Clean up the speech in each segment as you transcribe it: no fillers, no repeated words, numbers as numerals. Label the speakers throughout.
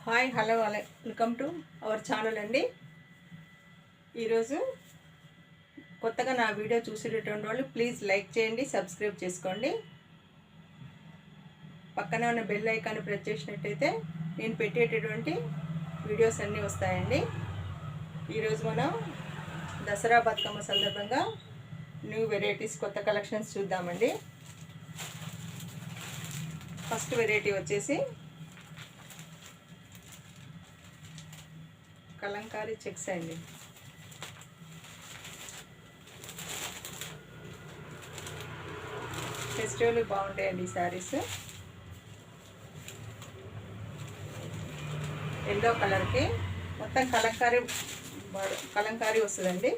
Speaker 1: Hi hello welcome to our channel అండి. ఈరోజు కొత్తగా నా వీడియో చూసేటటువంటి వాళ్ళు ప్లీజ్ లైక్ చేయండి, సబ్స్క్రైబ్ చేసుకోండి. పక్కనే ఉన్న బెల్ ఐకాన్ ప్రెస్ చేసినట్టయితే నేను పెట్టేటటువంటి వీడియోస్ అన్నీ వస్తాయండి. ఈరోజు మనం దసరా బతుకమ్మ సందర్భంగా న్యూ వెరైటీస్ కొత్త కలెక్షన్స్ చూద్దామండి. ఫస్ట్ వెరైటీ వచ్చేసి కలంకారీ చెక్స్ అండి. ఫెస్టివల్ బాగుంటాయండి ఈ శారీస్. ఎల్లో కలర్కి మొత్తం కలంకారీ వస్తుందండి.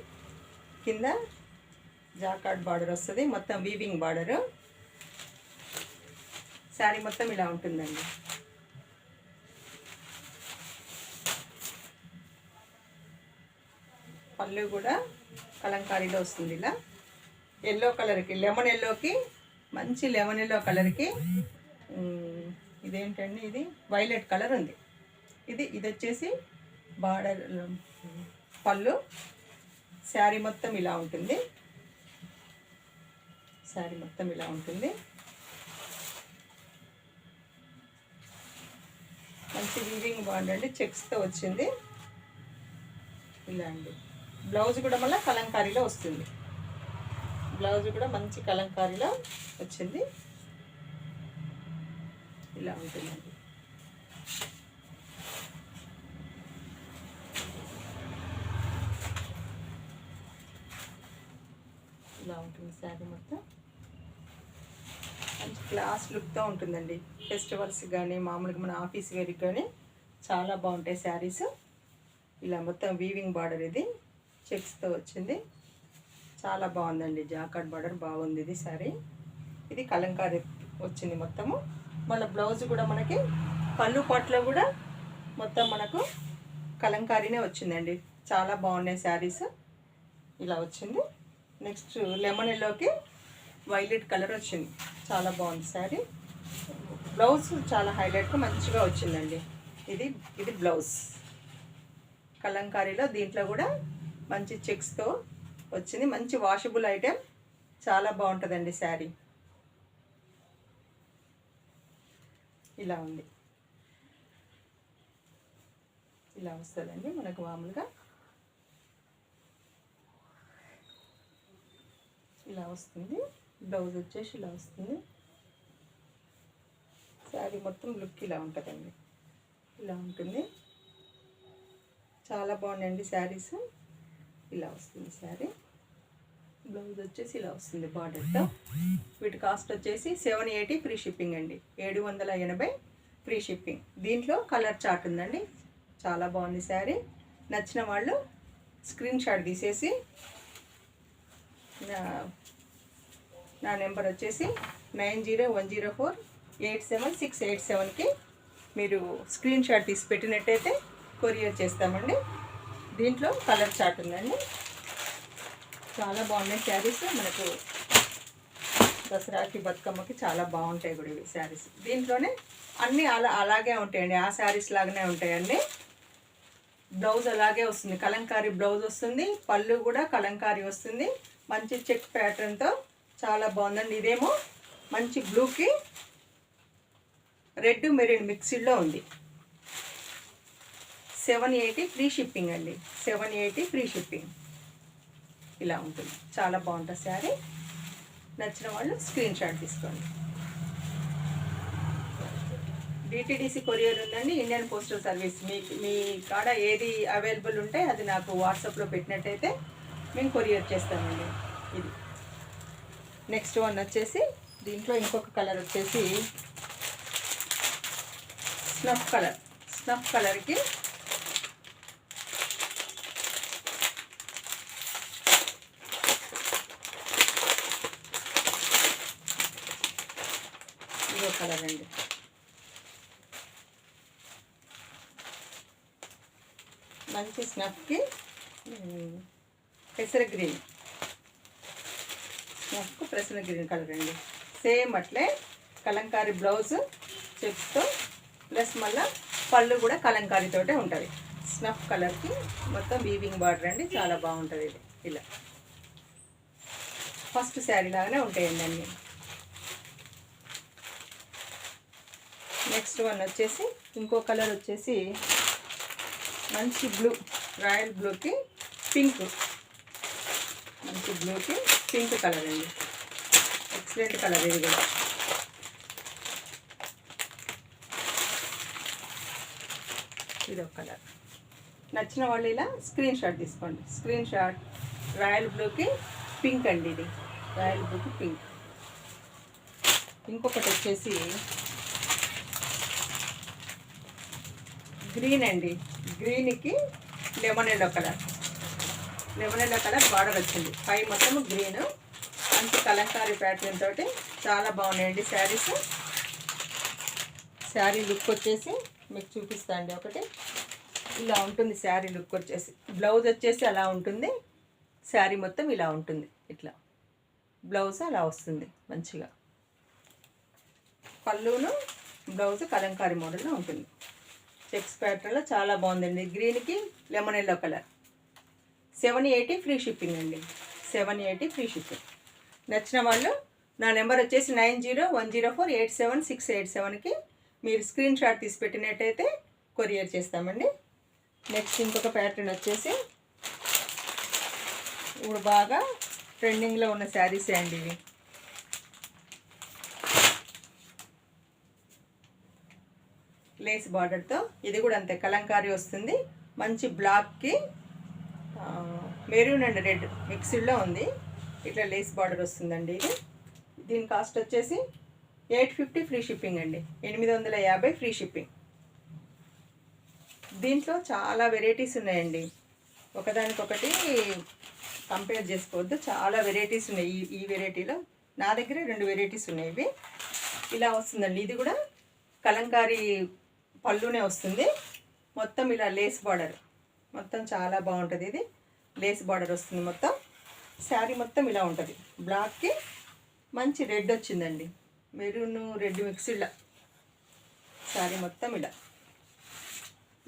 Speaker 1: కింద జాకార్డ్ బార్డర్ వస్తుంది, మొత్తం వీవింగ్ బార్డరు. శారీ మొత్తం ఇలా ఉంటుందండి. పళ్ళు కూడా కలంకారీలో వస్తుంది. ఇలా ఎల్లో కలర్కి, లెమన్ ఎల్లోకి, మంచి లెమన్ ఎల్లో కలర్కి ఇదేంటండి, ఇది వైలెట్ కలర్ ఉంది. ఇది వచ్చేసి బార్డర్ పళ్ళు. శారీ మొత్తం ఇలా ఉంటుంది. శారీ మొత్తం ఇలా ఉంటుంది. మంచి వీవింగ్ బాగుందండి, చెక్స్తో వచ్చింది ఇలా అండి. బ్లౌజ్ కూడా మళ్ళీ కలంకారీలో వస్తుంది. బ్లౌజ్ కూడా మంచి కలంకారీలో వచ్చింది. ఇలా ఉంటుందండి. ఇలా ఉంటుంది శారీ మొత్తం. మంచి క్లాస్ లుక్తో ఉంటుందండి. ఫెస్టివల్స్ కానీ మామూలుగా మన ఆఫీస్ వేర్కి కానీ చాలా బాగుంటాయి శారీస్. ఇలా మొత్తం వీవింగ్ బార్డర్, ఇది చెక్స్తో వచ్చింది. చాలా బాగుందండి. జాకార్డ్ బార్డర్ బాగుంది ఇది శారీ. ఇది కలంకారీ వచ్చింది మొత్తము. మళ్ళీ బ్లౌజ్ కూడా మనకి పళ్ళు పట్లో కూడా మొత్తం మనకు కలంకారీనే వచ్చిందండి. చాలా బాగున్నాయి శారీస్. ఇలా వచ్చింది. నెక్స్ట్ లెమన్ ఎల్లోకి వైలెట్ కలర్ వచ్చింది. చాలా బాగుంది శారీ. బ్లౌజ్ చాలా హైలైట్గా మంచిగా వచ్చిందండి. ఇది బ్లౌజ్ కలంకారీలో. దీంట్లో కూడా మంచి చెక్స్తో వచ్చింది. మంచి వాషబుల్ ఐటెం. చాలా బాగుంటుందండి శారీ. ఇలా ఉంది. ఇలా వస్తుందండి మనకు మామూలుగా. ఇలా వస్తుంది. బ్లౌజ్ వచ్చేసి ఇలా వస్తుంది. శారీ మొత్తం లుక్ ఇలా ఉంటుందండి. ఇలా ఉంటుంది. చాలా బాగుందండి శారీస్. ఇలా వస్తుంది శారీ. బ్లౌజ్ వచ్చేసి ఇలా వస్తుంది బార్డర్తో. వీటి కాస్ట్ వచ్చేసి 780 ఫ్రీ షిప్పింగ్ అండి. 780 ఫ్రీ షిప్పింగ్. దీంట్లో కలర్ చార్ట్ ఉందండి. చాలా బాగుంది శారీ. నచ్చిన వాళ్ళు స్క్రీన్ షాట్ తీసేసి నా నెంబర్ వచ్చేసి 9010487687కి మీరు స్క్రీన్ షాట్ తీసి పెట్టినట్టయితే కొరియర్ చేస్తామండి. దీంట్లో కలర్ చార్ట్ ఉందండి. చాలా బాగున్నాయి శారీస్. మనకు దసరాకి బతుకమ్మకి చాలా బాగుంటాయి కూడా ఇవి శారీస్. దీంట్లోనే అన్నీ అలాగే ఉంటాయండి. ఆ శారీస్ లాగానే ఉంటాయండి. బ్లౌజ్ అలాగే వస్తుంది. కలంకారీ బ్లౌజ్ వస్తుంది. పళ్ళు కూడా కలంకారీ వస్తుంది. మంచి చెక్ ప్యాటర్న్తో చాలా బాగుందండి. ఇదేమో మంచి బ్లూకి రెడ్ మెరూన్ మిక్స్డ్లో ఉంది. 780 ఫ్రీ షిప్పింగ్ అండి. 780 ఫ్రీ షిప్పింగ్. ఇలా ఉంటుంది. చాలా బాగుంటుంది శారీ. నచ్చిన వాళ్ళు స్క్రీన్ షాట్ తీసుకోండి. డిటిడిసి కొరియర్ ఉందండి. Indian postal service. మీ కాడ ఏది అవైలబుల్ ఉంటే అది నాకు వాట్సాప్లో పెట్టినట్టయితే మేము కొరియర్ చేస్తామండి. ఇది నెక్స్ట్ వన్ వచ్చేసి దీంట్లో ఇంకొక కలర్ వచ్చేసి స్నఫ్ కలర్. స్నఫ్ కలర్కి ఇదో కలర్ అండి. మంచి స్నఫ్కి పెసర గ్రీన్. స్నఫ్కు పెసర గ్రీన్ కలర్ అండి. సేమ్ అట్లే కలంకారీ బ్లౌజ్ చెక్స్తో ప్లస్ మళ్ళీ పళ్ళు కూడా కలంకారీతోటే ఉంటుంది. స్నఫ్ కలర్కి మొత్తం వీవింగ్ బార్డర్ అండి, చాలా బాగుంటుంది ఇది. ఇలా ఫస్ట్ శారీ లాగానే ఉంటాయండి అన్నీ. నెక్స్ట్ వన్ వచ్చేసి ఇంకో కలర్ వచ్చేసి మంచి బ్లూ, రాయల్ బ్లూకి పింక్, మంచి బ్లూకి పింక్ కలర్ అండి. ఎక్సలెంట్ కలర్ ఇది కూడా. ఇది ఒక కలర్. నచ్చిన వాళ్ళు ఇలా స్క్రీన్ షాట్ తీసుకోండి. Screen shot. రాయల్ బ్లూకి పింక్ అండి ఇది, రాయల్ బ్లూకి పింక్. ఇంకొకటి వచ్చేసి గ్రీన్ అండి, గ్రీన్కి lemon yellow colour. Lemon yellow colour border వచ్చింది. పై మొత్తం గ్రీన్, మంచి కలంకారీ ప్యాటర్న్ తోటి చాలా బాగున్నాయండి శారీస్. శారీ లుక్ వచ్చేసి మీకు చూపిస్తా అండి. ఒకటి ఇలా ఉంటుంది శారీ లుక్ వచ్చేసి. బ్లౌజ్ వచ్చేసి అలా ఉంటుంది, శారీ మొత్తం ఇలా ఉంటుంది. ఇట్లా బ్లౌజ్ అలా వస్తుంది మంచిగా. పళ్ళును బ్లౌజ్ కలంకారీ మోడల్లో ఉంటుంది. చెక్స్ ప్యాటర్న్లో చాలా బాగుందండి. గ్రీన్కి lemon yellow colour. 780 free shipping అండి, 780 ఫ్రీ షిప్పింగ్. నచ్చిన వాళ్ళు నా నెంబర్ వచ్చేసి 9010487687కి మీరు స్క్రీన్ షాట్ తీసి పెట్టినట్టయితే కొరియర్ చేస్తామండి. నెక్స్ట్ ఇంకొక ప్యాటర్న్ వచ్చేసి ఇప్పుడు బాగా ట్రెండింగ్లో ఉన్న శారీసే అండి ఇవి. లేస్ బార్డర్తో, ఇది కూడా అంతే కలంకారీ వస్తుంది. మంచి బ్లాక్కి మెరూన్ అండ్ రెడ్ మిక్స్డ్లో ఉంది. ఇట్లా లేస్ బార్డర్ వస్తుందండి ఇది. దీని కాస్ట్ వచ్చేసి 850 ఫ్రీ షిప్పింగ్ అండి, 850 ఫ్రీ షిప్పింగ్. దీంట్లో చాలా వెరైటీస్ ఉన్నాయండి, ఒకదానికొకటి కంపేర్ చేసుకోవద్దు. చాలా వెరైటీస్ ఉన్నాయి ఈ వెరైటీలో. నా దగ్గర 2 వెరైటీస్ ఉన్నాయి. ఇవి ఇలా వస్తుందండి. ఇది కూడా కలంకారీ పళ్ళునే వస్తుంది. మొత్తం ఇలా లేస్ బార్డర్, మొత్తం చాలా బాగుంటుంది. ఇది లేస్ బార్డర్ వస్తుంది మొత్తం. శారీ మొత్తం ఇలా ఉంటుంది. బ్లాక్కి మంచి రెడ్ వచ్చిందండి, మెరూన్ రెడ్ మిక్స్డ్లా శారీ మొత్తం ఇలా.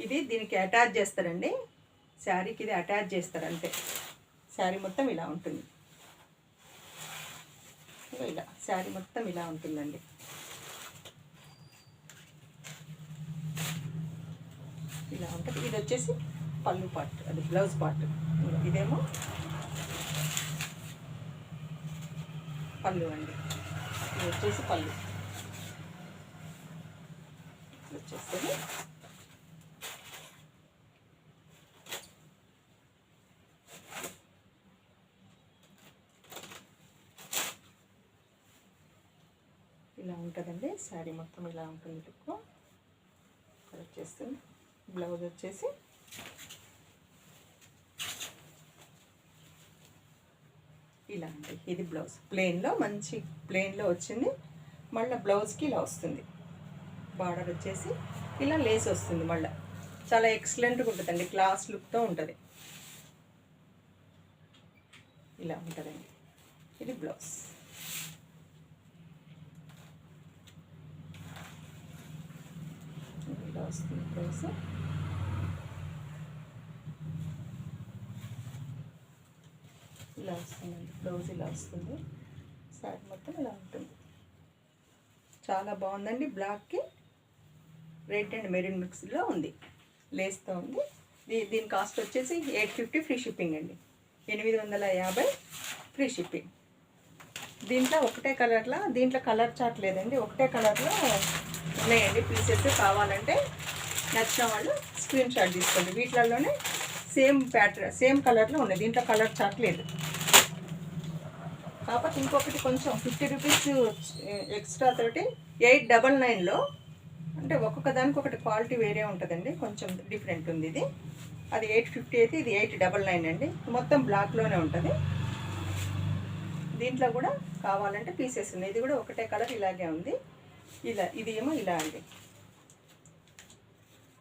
Speaker 1: ఇది దీనికి అటాచ్ చేస్తారండి, శారీకి ఇది అటాచ్ చేస్తారు అంతే. శారీ మొత్తం ఇలా ఉంటుంది. ఇలా శారీ మొత్తం ఇలా ఉంటుందండి. ఇలా ఉంటుంది. ఇది వచ్చేసి పళ్ళు పార్ట్, అది బ్లౌజ్ పార్ట్. ఇదేమో పళ్ళు అండి, ఇది వచ్చేసి పళ్ళు వచ్చేస్తుంది. ఇలా ఉంటుందండి శారీ మొత్తం ఇలా ఉంటుంది. లుక్ వచ్చేస్తుంది. బ్లౌజ్ వచ్చేసి ఇలా అండి. ఇది బ్లౌజ్ ప్లెయిన్లో, మంచి ప్లెయిన్లో వచ్చింది. మళ్ళీ బ్లౌజ్కి ఇలా వస్తుంది. బార్డర్ వచ్చేసి ఇలా లేస్ వస్తుంది. మళ్ళీ చాలా ఎక్సలెంట్గా ఉంటుందండి, క్లాస్ లుక్తో ఉంటుంది. ఇలా ఉంటుందండి. ఇది బ్లౌజ్. ఇలా వస్తుంది బ్లౌజ్. ఇలా వస్తుందండి బ్లౌజ్, ఇలా వస్తుంది. శారీ మొత్తం ఇలా ఉంటుంది. చాలా బాగుందండి. బ్లాక్కి రెడ్ అండ్ మెరూన్ మిక్స్లో ఉంది, లేస్తో ఉంది. దీని కాస్ట్ వచ్చేసి 850 ఫ్రీ షిప్పింగ్ అండి, 850 ఫ్రీ షిప్పింగ్. దీంట్లో ఒకటే కలర్లో, దీంట్లో కలర్ చార్ట్ లేదండి, ఒకటే కలర్లో ఉన్నాయండి పీసెస్. కావాలంటే నచ్చిన వాళ్ళు స్క్రీన్ షాట్ తీసుకోండి. వీటిలలోనే సేమ్ ప్యాటర్న్, సేమ్ కలర్లో ఉన్నాయి. దీంట్లో కలర్ చార్ట్ లేదు. కాకపోతే ఇంకొకటి కొంచెం 50 రూపీస్ ఎక్స్ట్రా తోటి 899లో, అంటే ఒక్కొక్క దానికి ఒకటి క్వాలిటీ వేరే ఉంటుందండి, కొంచెం డిఫరెంట్ ఉంది. ఇది అది 850 అయితే ఇది 899 అండి. మొత్తం బ్లాక్లోనే ఉంటుంది. దీంట్లో కూడా కావాలంటే పీసెస్ ఉన్నాయి. ఇది కూడా ఒకటే కలర్ ఇలాగే ఉంది. ఇలా ఇది ఏమో ఇలా అండి,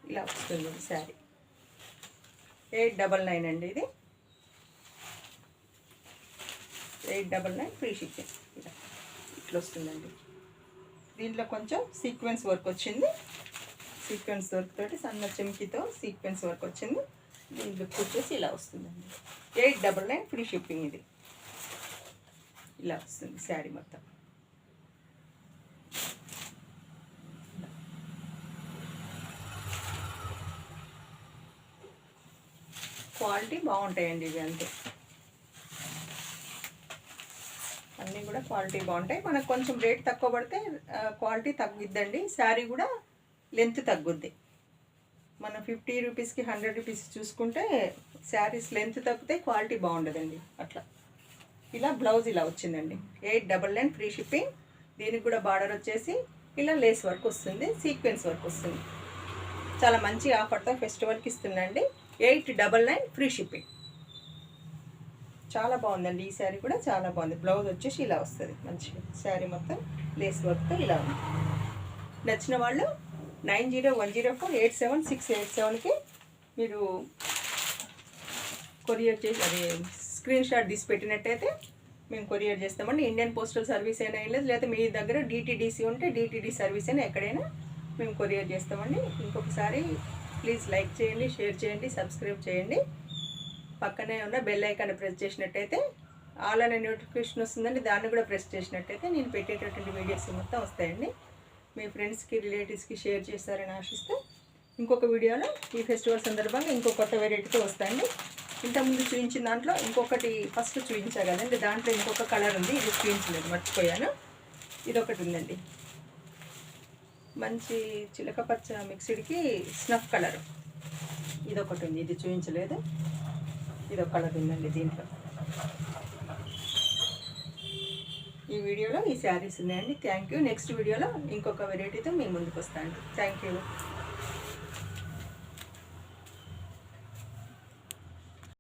Speaker 1: ఇలా వస్తుంది శారీ. 899 అండి. ఇది 899 ఫ్రీ షిప్పింగ్. ఇలా ఇట్లా వస్తుందండి. దీంట్లో కొంచెం సీక్వెన్స్ వర్క్ వచ్చింది. సీక్వెన్స్ వర్క్ తోటి సన్న చెంకితో సీక్వెన్స్ వర్క్ వచ్చింది. దీని లుక్ వచ్చేసి ఇలా వస్తుందండి. 899 ఫ్రీ షిప్పింగ్. ఇది ఇలా వస్తుంది శారీ మొత్తం. క్వాలిటీ బాగుంటాయండి ఇవి, అంతే. అన్నీ కూడా క్వాలిటీ బాగుంటాయి. మనకు కొంచెం రేట్ తక్కువ పడితే క్వాలిటీ తగ్గుద్దండి. శారీ కూడా లెంత్ తగ్గుద్ది. మనం 50 రూపీస్కి 100 రూపీస్ చూసుకుంటే శారీస్ లెంత్ తగ్గితే క్వాలిటీ బాగుండదండి. అట్లా ఇలా బ్లౌజ్ ఇలా వచ్చిందండి. 899 ఫ్రీ షిప్పింగ్. దీనికి కూడా బార్డర్ వచ్చేసి ఇలా లేస్ వర్క్ వస్తుంది, సీక్వెన్స్ వర్క్ వస్తుంది. చాలా మంచి ఆఫర్తో ఫెస్టివల్కి ఇస్తుందండి. 899 ఫ్రీ షిప్పింగ్. చాలా బాగుందండి ఈ శారీ కూడా, చాలా బాగుంది. బ్లౌజ్ వచ్చేసి ఇలా వస్తుంది మంచిగా. శారీ మొత్తం లేస్ వర్క్తో ఇలా ఉంది. నచ్చిన వాళ్ళు 9010487687కి మీరు కొరియర్ చేసి అది స్క్రీన్ షాట్ తీసి పెట్టినట్టయితే మేము కొరియర్ చేస్తామండి. ఇండియన్ పోస్టల్ సర్వీస్ అయినా ఏం లేదు, లేకపోతే మీ దగ్గర డిటీడీసీ ఉంటే డిటీడీ సర్వీస్ అయినా ఎక్కడైనా మేము కొరియర్ చేస్తామండి. ఇంకొకసారి ప్లీజ్ లైక్ చేయండి, షేర్ చేయండి, సబ్స్క్రైబ్ చేయండి. పక్కనే ఉన్న బెల్ ఐకాన్ ప్రెస్ చేసినట్టయితే ఆల్ అనే నోటిఫికేషన్ వస్తుందండి. దాన్ని కూడా ప్రెస్ చేసినట్టయితే నేను పెట్టేటటువంటి వీడియోస్ మొత్తం వస్తాయండి. మీ ఫ్రెండ్స్కి రిలేటివ్స్కి షేర్ చేస్తారని ఆశిస్తూ ఇంకొక వీడియోలో ఈ ఫెస్టివల్ సందర్భంగా ఇంకో కొత్త వెరైటీతో వస్తాయండి. ఇంతకుముందు చూపించిన దాంట్లో ఇంకొకటి ఫస్ట్ చూపించా కదండి, దాంట్లో ఇంకొక కలర్ ఉంది, ఇది చూపించలేదు, మర్చిపోయాను. ఇదొకటి ఉందండి, మంచి చిలక పచ్చ మిక్స్డ్కి స్నఫ్ కలర్. ఇదొకటి ఉంది, ఇది చూపించలేదు. ఇదొక కలర్ ఉందండి దీంట్లో. ఈ వీడియోలో ఈ శారీస్ ఉన్నాయండి. Thank you. నెక్స్ట్ వీడియోలో ఇంకొక వెరైటీతో మీ ముందుకు వస్తాను. Thank you.